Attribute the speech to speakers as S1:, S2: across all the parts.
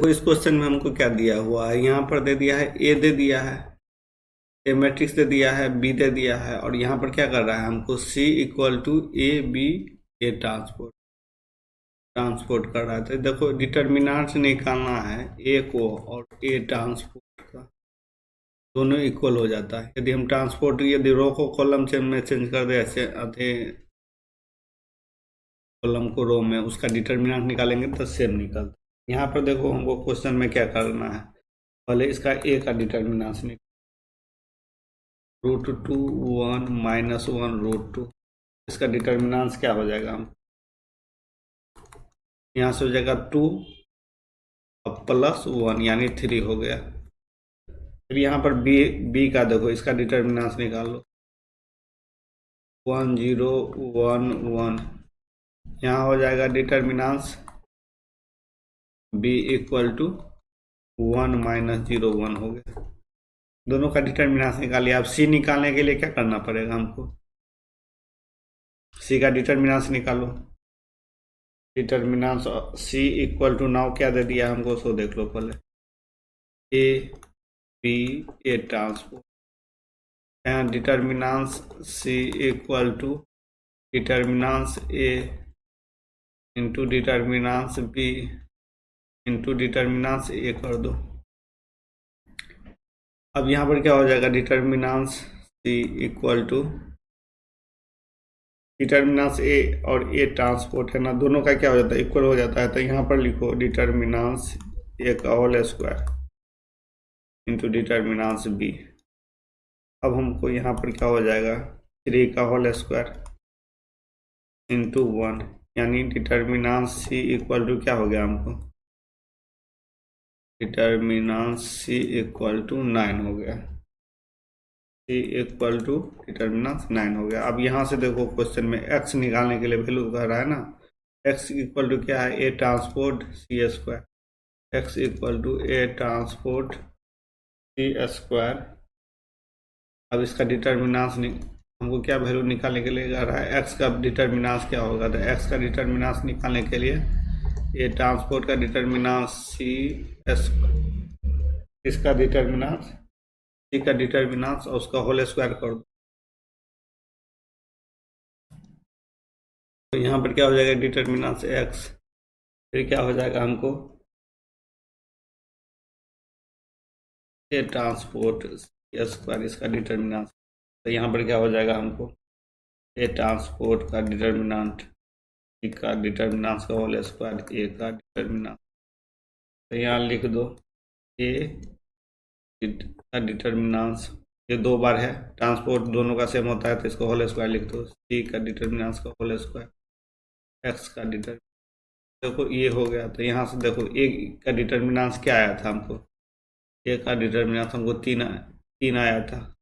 S1: देखो इस क्वेश्चन में हमको क्या दिया हुआ है, यहाँ पर दे दिया है ए दे दिया है, ए मैट्रिक्स दे दिया है, बी दे दिया है, और यहाँ पर क्या कर रहा है हमको C equal to A B A transpose कर रहा है। तो देखो डिटर्मिनेंट निकालना है ए को और ए ट्रांसपोर्ट का, दोनों इक्वल हो जाता है। यदि हम ट्रांसपोर्ट यदि रो को कॉलम में चेंज कर दे, ऐसे आधे कॉलम को रो में, उसका डिटर्मिनेंट निकालेंगे तो सेम निकलता है। यहाँ पर देखो हमको क्वेश्चन में क्या करना है, पहले इसका ए का डिटर्मिनेंट निकाल, √2 1 -1 √2, इसका डिटर्मिनेंट क्या हो जाएगा, हम यहाँ से हो जाएगा 2 और +1 यानी 3 हो गया। फिर यहाँ पर बी का देखो, इसका डिटर्मिनेंट निकाल लो, 1 0 1 1, यहाँ हो जाएगा डिटर्मिनेंट बी इक्वल टू 1 -0 1 हो गया। दोनों का डिटर्मिनेंट निकालिए। अब सी निकालने के लिए क्या करना पड़ेगा हमको, सी का डिटर्मिनेंट निकालो। Determinant C equal to, now क्या दे दिया हमको, सो देख लो पहले, ए बी ए ट्रांसपोर्ट, यहाँ determinant C equal to determinant A into determinant B into determinant A कर दो। अब यहाँ पर क्या हो जाएगा, determinant C equal to determinant A और ए ट्रांसपोर्ट है ना, दोनों का क्या हो जाता है, इक्वल हो जाता है। तो यहाँ पर लिखो डिटर्मिनेंट ए का whole square into determinant B. अब हमको यहाँ पर क्या हो जाएगा, 3 का होल स्क्वायर इंटू 1, यानी डिटर्मिनेंट सी इक्वल टू क्या हो गया हमको, डिटर्मिनेंट सी इक्वल टू 9 हो गया, सी इक्वल टू डिटर्मिनेंट 9 हो गया। अब यहाँ से देखो क्वेश्चन में एक्स निकालने के लिए वैल्यू कह रहा है ना, एक्स इक्वल टू क्या है, A transpose C square, X equal to A transpose C square. अब इसका डिटर्मिनेंट हमको क्या वैल्यू निकालने के लिए कह रहा है, एक्स का डिटर्मिनेंट क्या होगा, तो एक्स का डिटर्मिनेंट निकालने के लिए ए ट्रांसपोर्ट का डिटर्मिनेंट सी एस, इसका डिटर्मिनेंट सी का डिटर्मिनेंट और उसका होल स्क्वायर कर दो। तो यहाँ पर क्या हो जाएगा, डिटर्मिनेंट एक्स, फिर क्या हो जाएगा हमको ए ट्रांसपोर्ट सी स्क्वायर, इसका डिटर्मिनेंट। तो यहाँ पर क्या हो जाएगा हमको, ए ट्रांसपोर्ट का डिटर्मिनेंट सी का डिटर्मिनेंट का होल स्क्वायर ए का डिटर्मिनेंट। तो यहाँ लिख दो ए का डिटर्मिनेंट, ये 2 बार है, ट्रांसपोर्ट दोनों का सेम होता है तो इसको होल स्क्वायर लिख दो, सी का डिटर्मिनेंट का होल स्क्वायर एक्स का डिटर्मिनेंट। देखो ये हो गया। तो यहाँ से देखो ए का डिटर्मिनेंट क्या आया था हमको, ए का डिटर्मिनेंट हमको 3 आया था,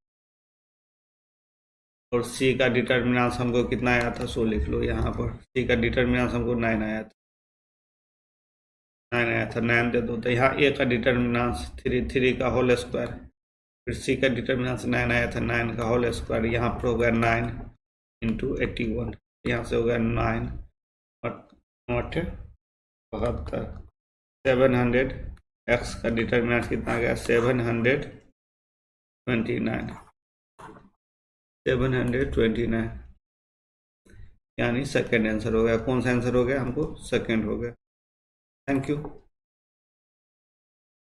S1: और सी का डिटर्मिनेंट हमको कितना आया था, सो लिख लो यहाँ पर, सी का डिटर्मिनेंट हमको 9 आया था, 9 आया था, 9 दे दो। तो यहाँ ए का डिटर्मिनेंट 3 का होल स्क्वायर, फिर सी का डिटर्मिनेंट 9 आया था, 9 का होल स्क्वायर, यहाँ पर हो गया 9 इंटू 81, यहाँ से हो गया 9 8 72, 700, एक्स का डिटर्मिनेंट कितना गया, 729, यानी सेकेंड आंसर हो गया। कौन सा आंसर हो गया हमको, सेकेंड हो गया। Thank you.